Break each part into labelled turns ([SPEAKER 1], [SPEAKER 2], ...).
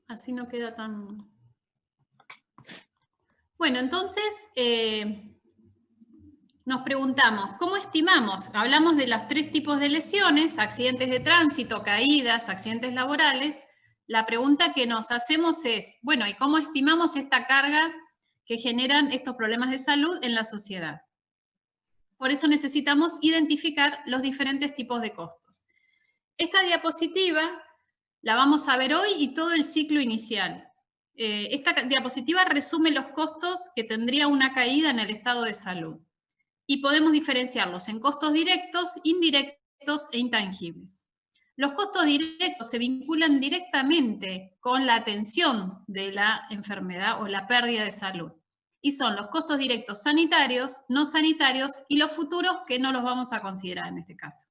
[SPEAKER 1] Así no queda tan... Bueno, entonces nos preguntamos, ¿cómo estimamos? Hablamos de los 3 tipos de lesiones, accidentes de tránsito, caídas, accidentes laborales. La pregunta que nos hacemos es, bueno, ¿y cómo estimamos esta carga que generan estos problemas de salud en la sociedad? Por eso necesitamos identificar los diferentes tipos de costos. Esta diapositiva la vamos a ver hoy y todo el ciclo inicial. Esta diapositiva resume los costos que tendría una caída en el estado de salud. Y podemos diferenciarlos en costos directos, indirectos e intangibles. Los costos directos se vinculan directamente con la atención de la enfermedad o la pérdida de salud. Y son los costos directos sanitarios, no sanitarios y los futuros que no los vamos a considerar en este caso.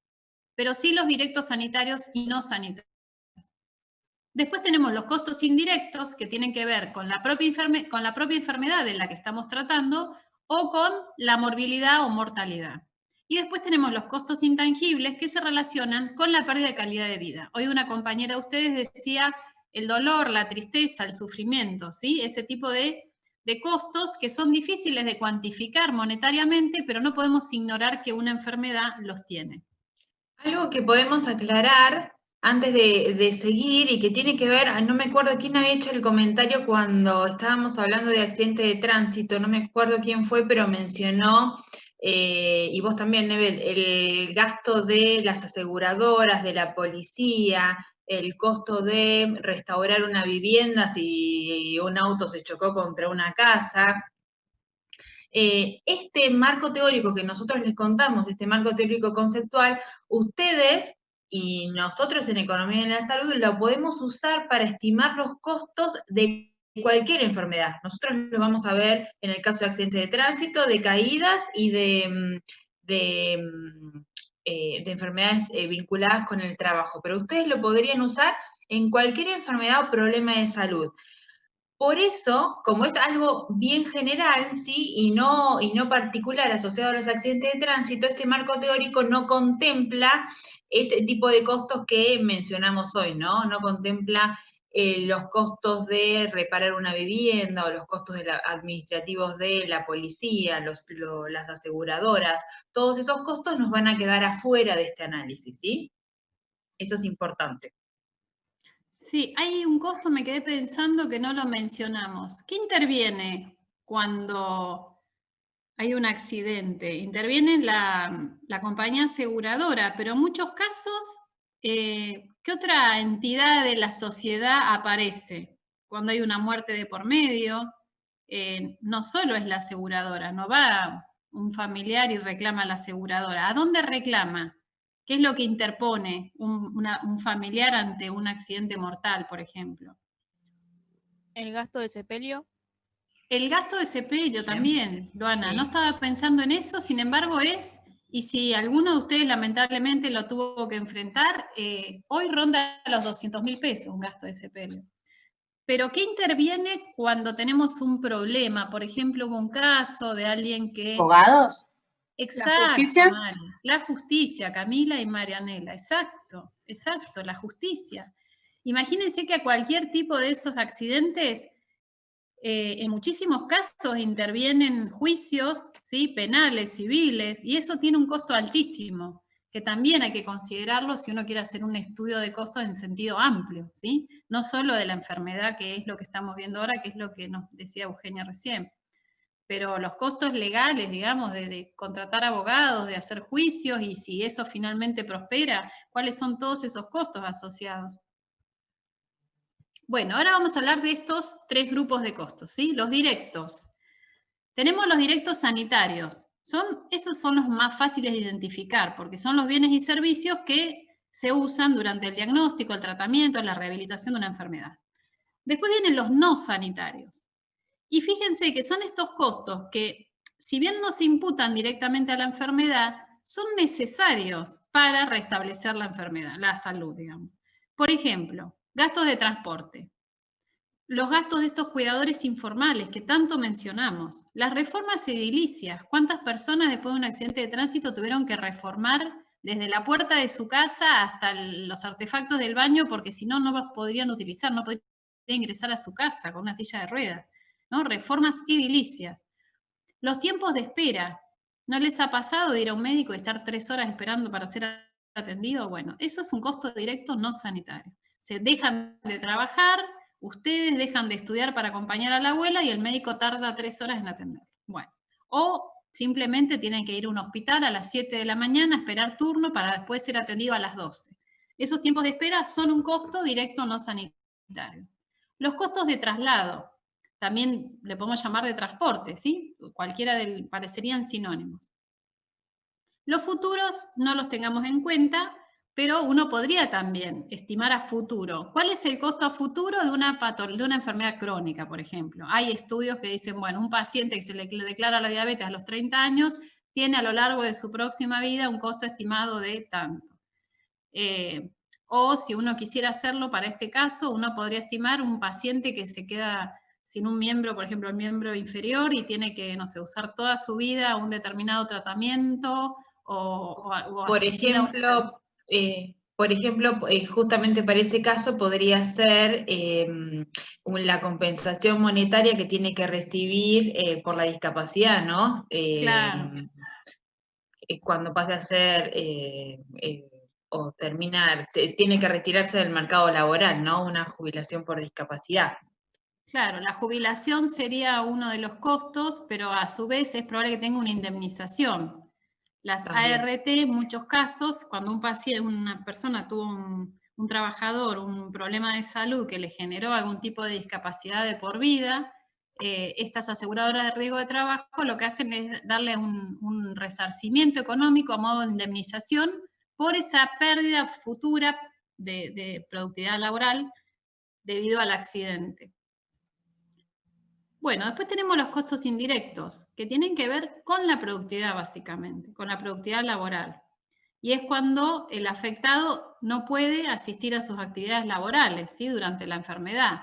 [SPEAKER 1] Pero sí los directos sanitarios y no sanitarios. Después tenemos los costos indirectos que tienen que ver con la propia enfermedad de la que estamos tratando o con la morbilidad o mortalidad. Y después tenemos los costos intangibles que se relacionan con la pérdida de calidad de vida. Hoy una compañera de ustedes decía el dolor, la tristeza, el sufrimiento, ¿sí? Ese tipo de costos que son difíciles de cuantificar monetariamente, pero no podemos ignorar que una enfermedad los tiene.
[SPEAKER 2] Algo que podemos aclarar antes de seguir y que tiene que ver, no me acuerdo quién había hecho el comentario cuando estábamos hablando de accidente de tránsito, no me acuerdo quién fue, pero mencionó, y vos también, Nebel, el gasto de las aseguradoras, de la policía, el costo de restaurar una vivienda si un auto se chocó contra una casa. Este marco teórico que nosotros les contamos, este marco teórico conceptual, ustedes y nosotros en Economía de la Salud lo podemos usar para estimar los costos de cualquier enfermedad. Nosotros lo vamos a ver en el caso de accidentes de tránsito, de caídas y de enfermedades vinculadas con el trabajo, pero ustedes lo podrían usar en cualquier enfermedad o problema de salud. Por eso, como es algo bien general, ¿sí? y no particular asociado a los accidentes de tránsito, este marco teórico no contempla ese tipo de costos que mencionamos hoy, ¿no? No contempla los costos de reparar una vivienda o los costos administrativos de la policía, las aseguradoras. Todos esos costos nos van a quedar afuera de este análisis, ¿sí? Eso es importante.
[SPEAKER 1] Sí, hay un costo, me quedé pensando que no lo mencionamos. ¿Qué interviene cuando hay un accidente? Interviene la compañía aseguradora, pero en muchos casos, ¿qué otra entidad de la sociedad aparece? Cuando hay una muerte de por medio, no solo es la aseguradora, no va un familiar y reclama a la aseguradora. ¿A dónde reclama? ¿Qué es lo que interpone un familiar ante un accidente mortal, por ejemplo?
[SPEAKER 3] ¿El gasto de sepelio?
[SPEAKER 1] El gasto de sepelio también, Luana.
[SPEAKER 2] Sí.
[SPEAKER 1] No estaba pensando en eso, sin embargo y si alguno de ustedes lamentablemente lo tuvo que enfrentar, hoy ronda los 200.000 pesos un gasto de sepelio. Pero ¿qué interviene cuando tenemos un problema? Por ejemplo, hubo un caso de alguien que...
[SPEAKER 4] ¿Abogados?
[SPEAKER 1] Exacto,
[SPEAKER 4] ¿La justicia?
[SPEAKER 1] Mari. La justicia, Camila y Marianela. Exacto, la justicia. Imagínense que a cualquier tipo de esos accidentes, en muchísimos casos intervienen juicios, ¿sí? Penales, civiles, y eso tiene un costo altísimo, que también hay que considerarlo si uno quiere hacer un estudio de costos en sentido amplio, ¿sí? No solo de la enfermedad, que es lo que estamos viendo ahora, que es lo que nos decía Eugenia recién, pero los costos legales, digamos, de contratar abogados, de hacer juicios, y si eso finalmente prospera, ¿cuáles son todos esos costos asociados? Bueno, ahora vamos a hablar de estos 3 grupos de costos, ¿sí? Los directos. Tenemos los directos sanitarios. Esos son los más fáciles de identificar, porque son los bienes y servicios que se usan durante el diagnóstico, el tratamiento, la rehabilitación de una enfermedad. Después vienen los no sanitarios. Y fíjense que son estos costos que, si bien no se imputan directamente a la enfermedad, son necesarios para restablecer la enfermedad, la salud, digamos. Por ejemplo, gastos de transporte, los gastos de estos cuidadores informales que tanto mencionamos, las reformas edilicias, cuántas personas después de un accidente de tránsito tuvieron que reformar desde la puerta de su casa hasta los artefactos del baño porque si no, no los podrían utilizar, no podrían ingresar a su casa con una silla de ruedas, ¿no? Reformas edilicias. Los tiempos de espera. ¿No les ha pasado de ir a un médico y estar 3 horas esperando para ser atendido? Bueno, eso es un costo directo no sanitario. Se dejan de trabajar, ustedes dejan de estudiar para acompañar a la abuela y el médico tarda 3 horas en atender. Bueno, o simplemente tienen que ir a un hospital a las 7 de la mañana, esperar turno para después ser atendido a las 12. Esos tiempos de espera son un costo directo no sanitario. Los costos de traslado, también le podemos llamar de transporte, ¿sí? Cualquiera parecerían sinónimos. Los futuros no los tengamos en cuenta, pero uno podría también estimar a futuro. ¿Cuál es el costo a futuro de una enfermedad crónica, por ejemplo? Hay estudios que dicen, bueno, un paciente que se le declara la diabetes a los 30 años tiene a lo largo de su próxima vida un costo estimado de tanto. O si uno quisiera hacerlo para este caso, uno podría estimar un paciente que se queda sin un miembro, por ejemplo, el miembro inferior, y tiene que, no sé, usar toda su vida un determinado tratamiento o
[SPEAKER 2] Por
[SPEAKER 1] asistir a
[SPEAKER 2] ejemplo, justamente para ese caso podría ser la compensación monetaria que tiene que recibir por la discapacidad, ¿no?
[SPEAKER 1] Claro,
[SPEAKER 2] Cuando pase a ser o terminar, tiene que retirarse del mercado laboral, ¿no? Una jubilación por discapacidad.
[SPEAKER 1] claro, la jubilación sería uno de los costos, pero a su vez es probable que tenga una indemnización. Las
[SPEAKER 2] También.
[SPEAKER 1] ART, en muchos casos, cuando una persona tuvo un trabajador, un problema de salud que le generó algún tipo de discapacidad de por vida, estas aseguradoras de riesgo de trabajo lo que hacen es darle un resarcimiento económico a modo de indemnización por esa pérdida futura de productividad laboral debido al accidente. Bueno, después tenemos los costos indirectos, que tienen que ver con la productividad básicamente, con la productividad laboral. Y es cuando el afectado no puede asistir a sus actividades laborales, ¿sí? Durante la enfermedad.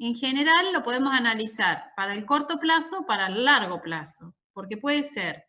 [SPEAKER 1] En general lo podemos analizar para el corto plazo, para el largo plazo, porque puede ser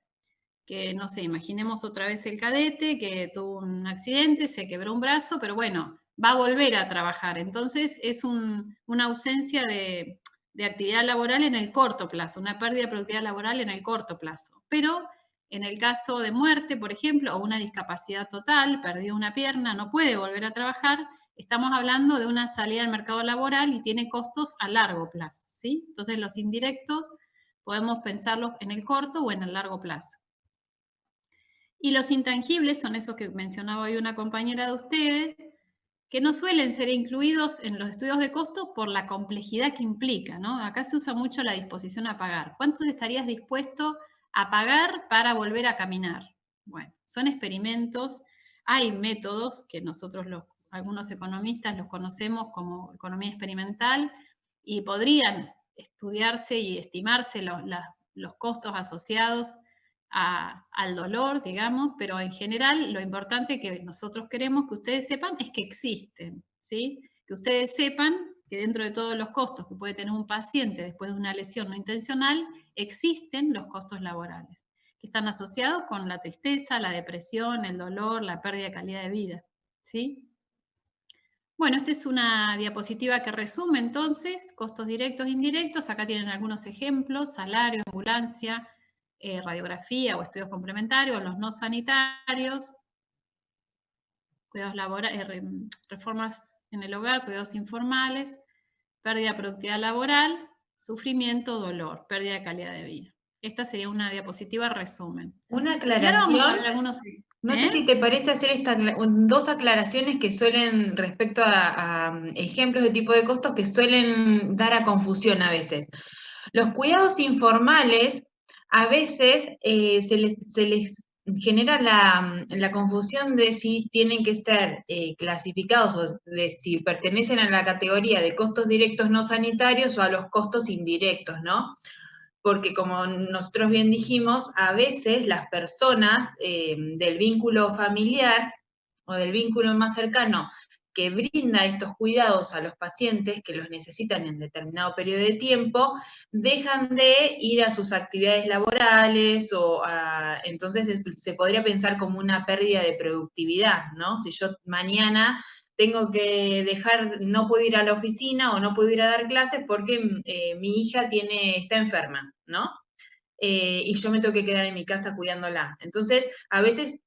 [SPEAKER 1] que, no sé, imaginemos otra vez el cadete que tuvo un accidente, se quebró un brazo, pero bueno, va a volver a trabajar. Entonces es una ausencia de actividad laboral en el corto plazo, una pérdida de productividad laboral en el corto plazo. Pero en el caso de muerte, por ejemplo, o una discapacidad total, perdió una pierna, no puede volver a trabajar, estamos hablando de una salida al mercado laboral y tiene costos a largo plazo, ¿sí? Entonces los indirectos podemos pensarlos en el corto o en el largo plazo. Y los intangibles son esos que mencionaba hoy una compañera de ustedes, que no suelen ser incluidos en los estudios de costo por la complejidad que implica, ¿no? Acá se usa mucho la disposición a pagar. ¿Cuánto estarías dispuesto a pagar para volver a caminar? Bueno, son experimentos, hay métodos que nosotros algunos economistas los conocemos como economía experimental y podrían estudiarse y estimarse los costos asociados al dolor, digamos, pero en general lo importante que nosotros queremos que ustedes sepan es que existen, ¿sí? Que ustedes sepan que dentro de todos los costos que puede tener un paciente después de una lesión no intencional, existen los costos laborales, que están asociados con la tristeza, la depresión, el dolor, la pérdida de calidad de vida, ¿sí? Bueno, esta es una diapositiva que resume entonces costos directos e indirectos. Acá tienen algunos ejemplos: salario, ambulancia, radiografía o estudios complementarios, los no sanitarios, cuidados laborales, reformas en el hogar, cuidados informales, pérdida de productividad laboral, sufrimiento, dolor, pérdida de calidad de vida. Esta sería una diapositiva resumen.
[SPEAKER 2] Una
[SPEAKER 1] Y ahora vamos a
[SPEAKER 2] aclaración.
[SPEAKER 1] ver algunos...
[SPEAKER 2] No sé si te parece hacer dos aclaraciones que suelen, respecto a ejemplos de tipo de costos que suelen dar a confusión a veces. Los cuidados informales, a veces se les genera la confusión de si tienen que ser clasificados o de si pertenecen a la categoría de costos directos no sanitarios o a los costos indirectos, ¿no? Porque como nosotros bien dijimos, a veces las personas del vínculo familiar o del vínculo más cercano que brinda estos cuidados a los pacientes que los necesitan en determinado periodo de tiempo, dejan de ir a sus actividades laborales entonces se podría pensar como una pérdida de productividad, ¿no? Si yo mañana tengo que no puedo ir a la oficina o no puedo ir a dar clases porque mi hija está enferma, ¿no? Y yo me tengo que quedar en mi casa cuidándola. Entonces, a veces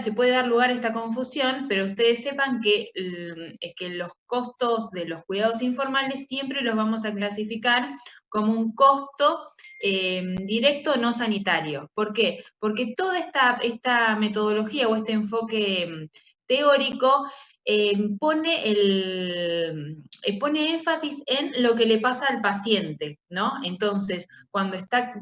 [SPEAKER 2] se puede dar lugar a esta confusión, pero ustedes sepan que los costos de los cuidados informales siempre los vamos a clasificar como un costo directo no sanitario. ¿Por qué? Porque toda esta metodología o este enfoque teórico pone énfasis en lo que le pasa al paciente, ¿no? Entonces, cuando está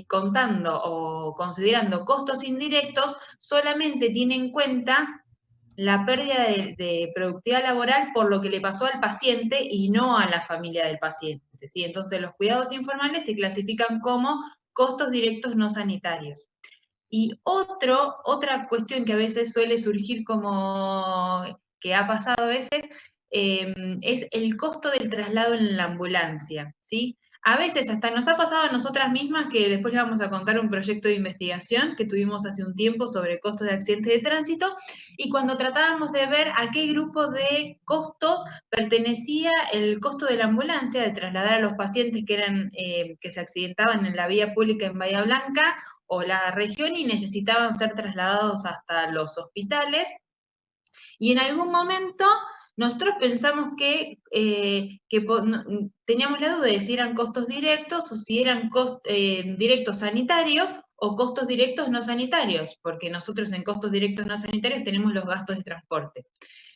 [SPEAKER 2] contando o considerando costos indirectos, solamente tiene en cuenta la pérdida de productividad laboral por lo que le pasó al paciente y no a la familia del paciente, ¿sí? Entonces, los cuidados informales se clasifican como costos directos no sanitarios. Y otra cuestión que a veces suele surgir como que ha pasado a veces, es el costo del traslado en la ambulancia, ¿sí? A veces hasta nos ha pasado a nosotras mismas, que después les vamos a contar un proyecto de investigación que tuvimos hace un tiempo sobre costos de accidentes de tránsito, y cuando tratábamos de ver a qué grupo de costos pertenecía el costo de la ambulancia, de trasladar a los pacientes que se accidentaban en la vía pública en Bahía Blanca o la región y necesitaban ser trasladados hasta los hospitales. Y en algún momento nosotros pensamos que teníamos la duda de si eran costos directos o si eran directos sanitarios o costos directos no sanitarios, porque nosotros en costos directos no sanitarios tenemos los gastos de transporte.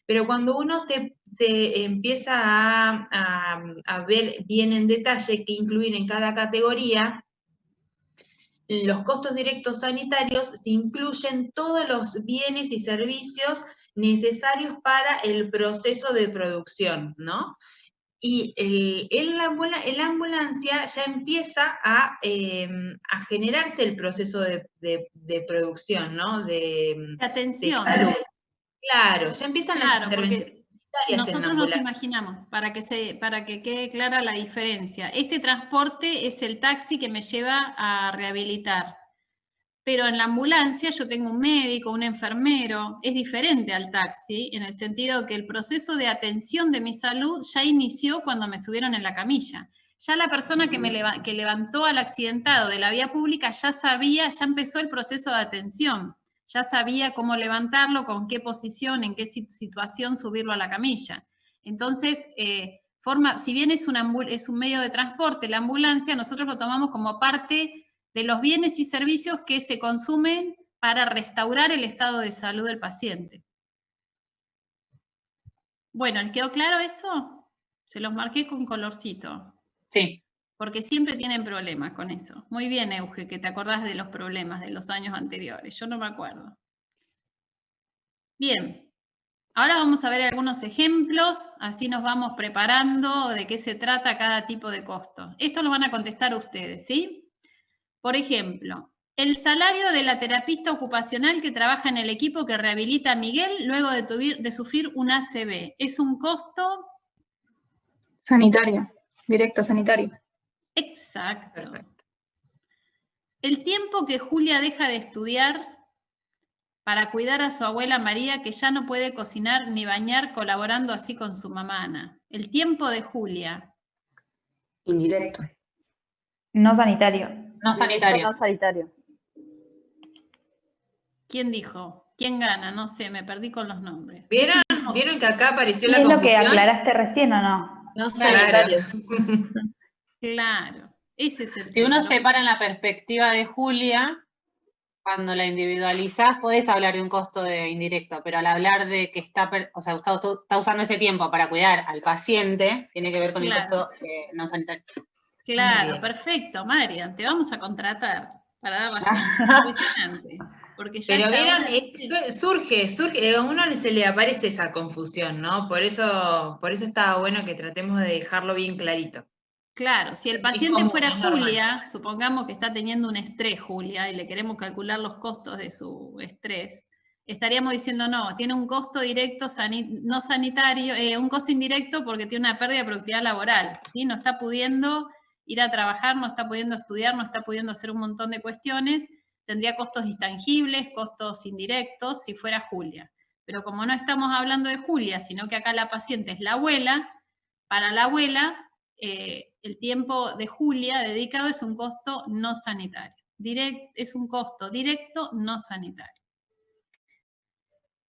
[SPEAKER 2] Pero cuando uno se empieza a ver bien en detalle qué incluir en cada categoría, los costos directos sanitarios se incluyen todos los bienes y servicios necesarios para el proceso de producción, ¿no? Y en la ambulancia ya empieza a generarse el proceso de producción, ¿no? De
[SPEAKER 1] Atención.
[SPEAKER 2] salud. Claro, ya empiezan las intervenciones
[SPEAKER 1] Porque
[SPEAKER 2] sanitarias en la
[SPEAKER 1] nosotros nos
[SPEAKER 2] ambulancia.
[SPEAKER 1] imaginamos, para que quede clara la diferencia. Este transporte es el taxi que me lleva a rehabilitar. Pero en la ambulancia yo tengo un médico, un enfermero, es diferente al taxi, en el sentido que el proceso de atención de mi salud ya inició cuando me subieron en la camilla. Ya la persona que levantó al accidentado de la vía pública ya sabía, ya empezó el proceso de atención, ya sabía cómo levantarlo, con qué posición, en qué situación subirlo a la camilla. Entonces, si bien es un medio de transporte, la ambulancia, nosotros lo tomamos como parte de los bienes y servicios que se consumen para restaurar el estado de salud del paciente. Bueno, ¿les quedó claro eso? Se los marqué con colorcito.
[SPEAKER 4] Sí.
[SPEAKER 1] Porque siempre tienen problemas con eso. Muy bien, Euge, que te acordás de los problemas de los años anteriores. Yo no me acuerdo. Bien. Ahora vamos a ver algunos ejemplos, así nos vamos preparando de qué se trata cada tipo de costo. Esto lo van a contestar ustedes, ¿sí? Por ejemplo, el salario de la terapista ocupacional que trabaja en el equipo que rehabilita a Miguel luego de sufrir un ACV. ¿Es un costo?
[SPEAKER 5] Sanitario, directo sanitario.
[SPEAKER 1] Exacto.
[SPEAKER 2] Perfecto.
[SPEAKER 1] El tiempo que Julia deja de estudiar para cuidar a su abuela María, que ya no puede cocinar ni bañar, colaborando así con su mamá Ana. El tiempo de Julia.
[SPEAKER 6] Indirecto.
[SPEAKER 5] No sanitario.
[SPEAKER 4] No sanitario.
[SPEAKER 3] No sanitario.
[SPEAKER 1] ¿Quién dijo? ¿Quién gana? No sé, me perdí con los nombres.
[SPEAKER 2] ¿Vieron que acá apareció la
[SPEAKER 5] ¿Es
[SPEAKER 2] confusión?
[SPEAKER 5] lo que aclaraste recién o no?
[SPEAKER 6] No
[SPEAKER 2] Claro.
[SPEAKER 6] sanitarios.
[SPEAKER 1] Claro, ese es el
[SPEAKER 4] Si
[SPEAKER 1] tema.
[SPEAKER 4] uno se para en la perspectiva de Julia, cuando la individualizás, podés hablar de un costo indirecto, pero al hablar de que está usando ese tiempo para cuidar al paciente, tiene que ver con el costo no sanitario.
[SPEAKER 1] Claro, perfecto, Marian, te vamos a contratar para dar las clases. Impresionante. Porque ya
[SPEAKER 2] Pero
[SPEAKER 1] está
[SPEAKER 2] vieron, surge, a uno se le aparece esa confusión, ¿no? Por eso estaba bueno que tratemos de dejarlo bien clarito.
[SPEAKER 1] Claro, si el paciente fuera Julia, supongamos que está teniendo un estrés Julia y le queremos calcular los costos de su estrés, estaríamos diciendo no, tiene un costo directo no sanitario, un costo indirecto porque tiene una pérdida de productividad laboral, ¿sí? No está pudiendo ir a trabajar, no está pudiendo estudiar, no está pudiendo hacer un montón de cuestiones, tendría costos intangibles, costos indirectos si fuera Julia. Pero como no estamos hablando de Julia, sino que acá la paciente es la abuela, para la abuela el tiempo de Julia dedicado es un costo no sanitario. Es un costo directo no sanitario.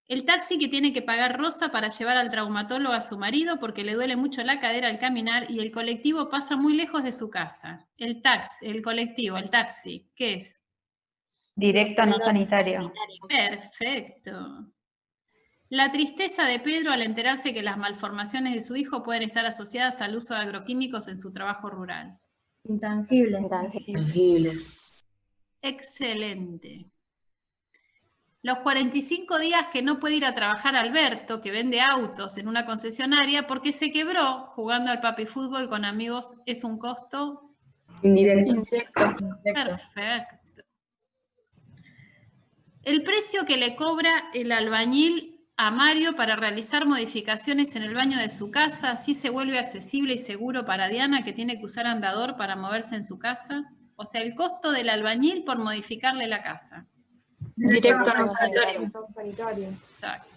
[SPEAKER 1] El taxi que tiene que pagar Rosa para llevar al traumatólogo a su marido porque le duele mucho la cadera al caminar y el colectivo pasa muy lejos de su casa. El taxi, ¿qué es?
[SPEAKER 5] Directo no sanitario.
[SPEAKER 1] Perfecto. La tristeza de Pedro al enterarse que las malformaciones de su hijo pueden estar asociadas al uso de agroquímicos en su trabajo rural.
[SPEAKER 5] Intangible.
[SPEAKER 6] Tangibles.
[SPEAKER 1] Excelente. Los 45 días que no puede ir a trabajar Alberto, que vende autos en una concesionaria, porque se quebró jugando al papi fútbol con amigos, es un costo
[SPEAKER 6] Indirecto.
[SPEAKER 1] perfecto. El precio que le cobra el albañil a Mario para realizar modificaciones en el baño de su casa, así se vuelve accesible y seguro para Diana, que tiene que usar andador para moverse en su casa. O sea, el costo del albañil por modificarle la casa.
[SPEAKER 5] Directo no sanitario.
[SPEAKER 1] Exacto.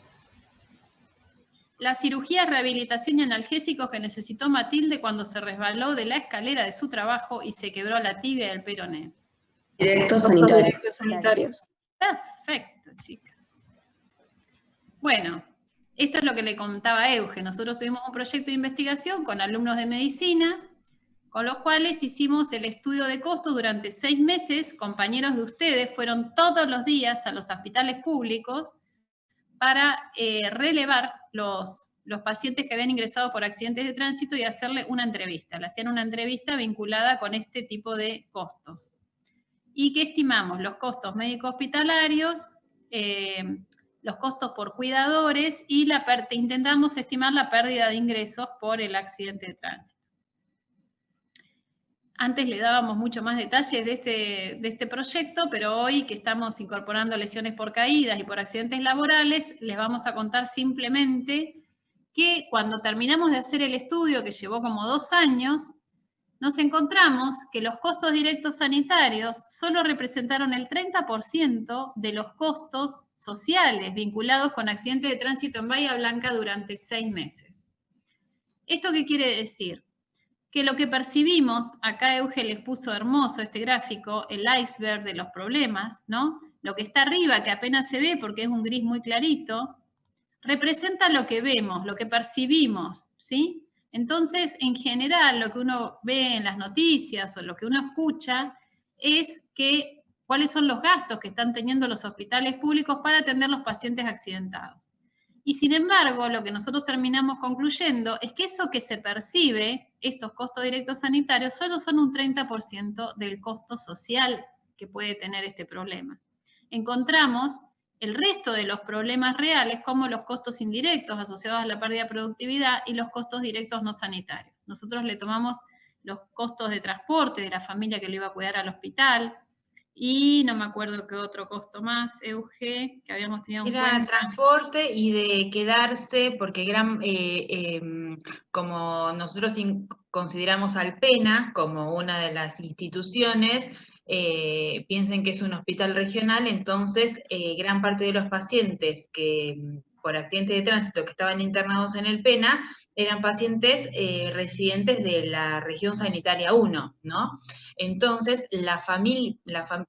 [SPEAKER 1] La cirugía, rehabilitación y analgésicos que necesitó Matilde cuando se resbaló de la escalera de su trabajo y se quebró la tibia del peroné.
[SPEAKER 6] Directos sanitarios.
[SPEAKER 5] Directos sanitarios.
[SPEAKER 1] Perfecto, chicas. Bueno, esto es lo que le contaba Euge. Nosotros tuvimos un proyecto de investigación con alumnos de medicina, con los cuales hicimos el estudio de costos durante 6 meses. Compañeros de ustedes fueron todos los días a los hospitales públicos para relevar los pacientes que habían ingresado por accidentes de tránsito y hacerle una entrevista. Le hacían una entrevista vinculada con este tipo de costos. ¿Y qué estimamos? Los costos médico-hospitalarios, los costos por cuidadores y intentamos estimar la pérdida de ingresos por el accidente de tránsito. Antes le dábamos mucho más detalles de este proyecto, pero hoy que estamos incorporando lesiones por caídas y por accidentes laborales, les vamos a contar simplemente que cuando terminamos de hacer el estudio, que llevó como 2 años, nos encontramos que los costos directos sanitarios solo representaron el 30% de los costos sociales vinculados con accidentes de tránsito en Bahía Blanca durante 6 meses. ¿Esto qué quiere decir? Que lo que percibimos, acá Euge les puso hermoso este gráfico, el iceberg de los problemas, ¿no? Lo que está arriba, que apenas se ve porque es un gris muy clarito, representa lo que vemos, lo que percibimos, ¿sí? Entonces, en general, lo que uno ve en las noticias o lo que uno escucha es que cuáles son los gastos que están teniendo los hospitales públicos para atender los pacientes accidentados. Y sin embargo, lo que nosotros terminamos concluyendo es que eso que se percibe, estos costos directos sanitarios, solo son un 30% del costo social que puede tener este problema. Encontramos el resto de los problemas reales como los costos indirectos asociados a la pérdida de productividad y los costos directos no sanitarios. Nosotros le tomamos los costos de transporte de la familia que lo iba a cuidar al hospital, y no me acuerdo qué otro costo más, Euge, que habíamos tenido en cuenta.
[SPEAKER 2] Era transporte y de quedarse, porque como nosotros consideramos al PENA como una de las instituciones, piensen que es un hospital regional, entonces gran parte de los pacientes que por accidente de tránsito que estaban internados en el PENA eran pacientes residentes de la región sanitaria 1, ¿no? Entonces,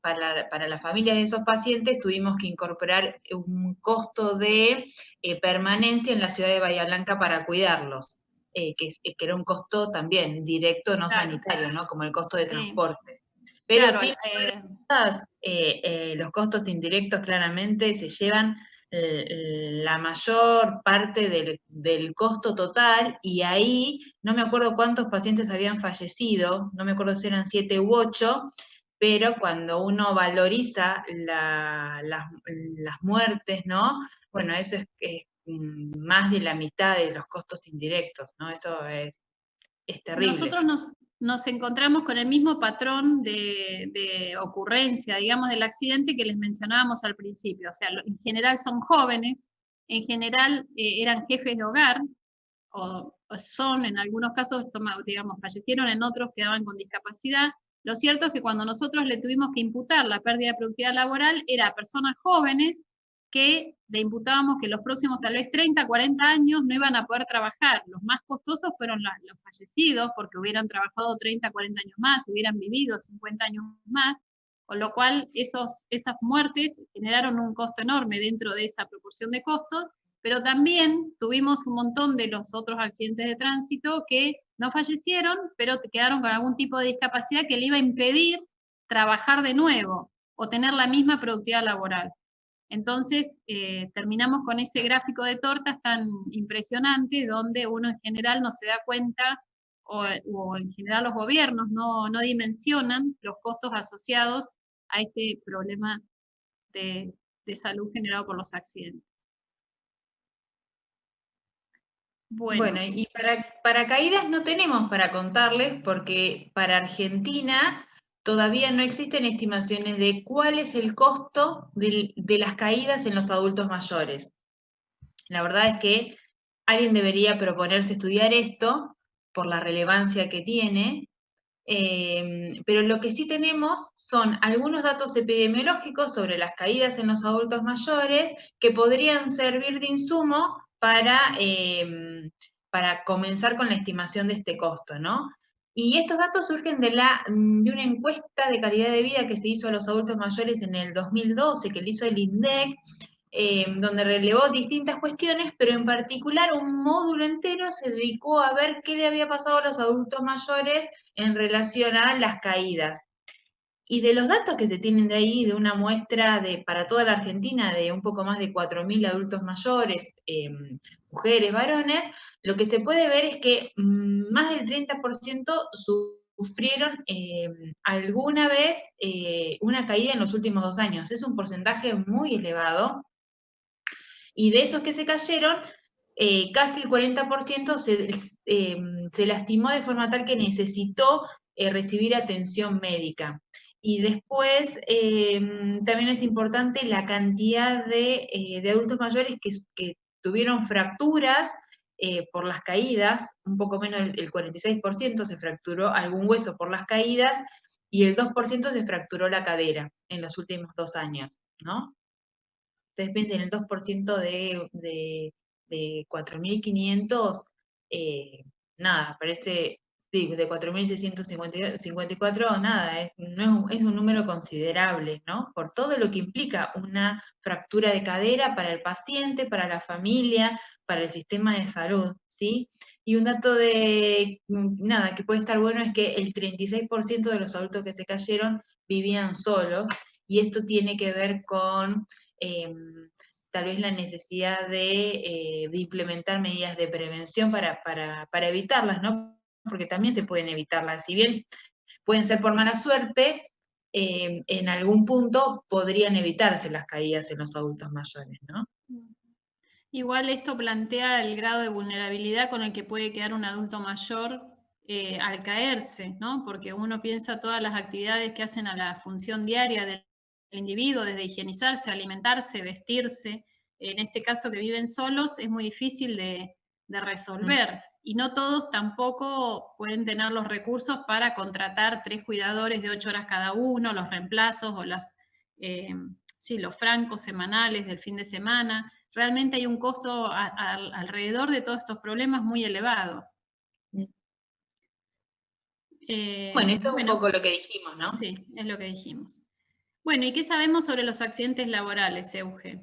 [SPEAKER 2] para la familia de esos pacientes tuvimos que incorporar un costo de permanencia en la ciudad de Bahía Blanca para cuidarlos, que era un costo también directo, no sanitario, ¿no? Como el costo de transporte. Pero
[SPEAKER 1] claro,
[SPEAKER 2] sí, los costos indirectos claramente se llevan la mayor parte del costo total, y ahí no me acuerdo cuántos pacientes habían fallecido, no me acuerdo si eran 7 u 8, pero cuando uno valoriza las muertes, ¿no? Bueno, eso es más de la mitad de los costos indirectos, ¿no? Eso es terrible.
[SPEAKER 1] Nosotros nos encontramos con el mismo patrón de ocurrencia, digamos, del accidente que les mencionábamos al principio. O sea, en general son jóvenes, en general eran jefes de hogar, o son en algunos casos, digamos, fallecieron, en otros quedaban con discapacidad. Lo cierto es que cuando nosotros le tuvimos que imputar la pérdida de productividad laboral, era a personas jóvenes que le imputábamos que los próximos tal vez 30, 40 años no iban a poder trabajar. Los más costosos fueron los fallecidos, porque hubieran trabajado 30, 40 años más, hubieran vivido 50 años más, con lo cual esas muertes generaron un costo enorme dentro de esa proporción de costos, pero también tuvimos un montón de los otros accidentes de tránsito que no fallecieron, pero quedaron con algún tipo de discapacidad que le iba a impedir trabajar de nuevo o tener la misma productividad laboral. Entonces, terminamos con ese gráfico de tortas tan impresionante, donde uno en general no se da cuenta, o en general los gobiernos no dimensionan los costos asociados a este problema de salud generado por los accidentes.
[SPEAKER 2] Bueno, y para caídas no tenemos para contarles, porque para Argentina todavía no existen estimaciones de cuál es el costo de las caídas en los adultos mayores. La verdad es que alguien debería proponerse estudiar esto por la relevancia que tiene, pero lo que sí tenemos son algunos datos epidemiológicos sobre las caídas en los adultos mayores que podrían servir de insumo para comenzar con la estimación de este costo, ¿no? Y estos datos surgen de una encuesta de calidad de vida que se hizo a los adultos mayores en el 2012, que le hizo el INDEC, donde relevó distintas cuestiones, pero en particular un módulo entero se dedicó a ver qué le había pasado a los adultos mayores en relación a las caídas. Y de los datos que se tienen de ahí, de una muestra para toda la Argentina de un poco más de 4.000 adultos mayores, mujeres, varones, lo que se puede ver es que más del 30% sufrieron alguna vez una caída en los últimos 2 años. Es un porcentaje muy elevado. Y de esos que se cayeron, casi el 40% se lastimó de forma tal que necesitó recibir atención médica. Y después también es importante la cantidad de adultos mayores que tuvieron fracturas por las caídas, un poco menos el 46% se fracturó algún hueso por las caídas y el 2% se fracturó la cadera en los últimos 2 años, ¿no? Ustedes piensen, el 2% de 4.500, nada, parece, sí, de 4.654, nada, es un número considerable, ¿no? Por todo lo que implica una fractura de cadera para el paciente, para la familia, para el sistema de salud, ¿sí? Y un dato nada, que puede estar bueno es que el 36% de los adultos que se cayeron vivían solos, y esto tiene que ver con tal vez la necesidad de implementar medidas de prevención para evitarlas, ¿no? Porque también se pueden evitarlas. Si bien pueden ser por mala suerte, en algún punto podrían evitarse las caídas en los adultos mayores, ¿no?
[SPEAKER 1] Igual esto plantea el grado de vulnerabilidad con el que puede quedar un adulto mayor al caerse, ¿no? Porque uno piensa todas las actividades que hacen a la función diaria del individuo, desde higienizarse, alimentarse, vestirse. En este caso que viven solos es muy difícil de resolver. Y no todos tampoco pueden tener los recursos para contratar 3 cuidadores de 8 horas cada uno, los reemplazos o los francos semanales del fin de semana. Realmente hay un costo alrededor de todos estos problemas muy elevado.
[SPEAKER 2] Bueno, esto es un poco lo que dijimos, ¿no?
[SPEAKER 1] Sí, es lo que dijimos. Bueno, ¿y qué sabemos sobre los accidentes laborales, Euge?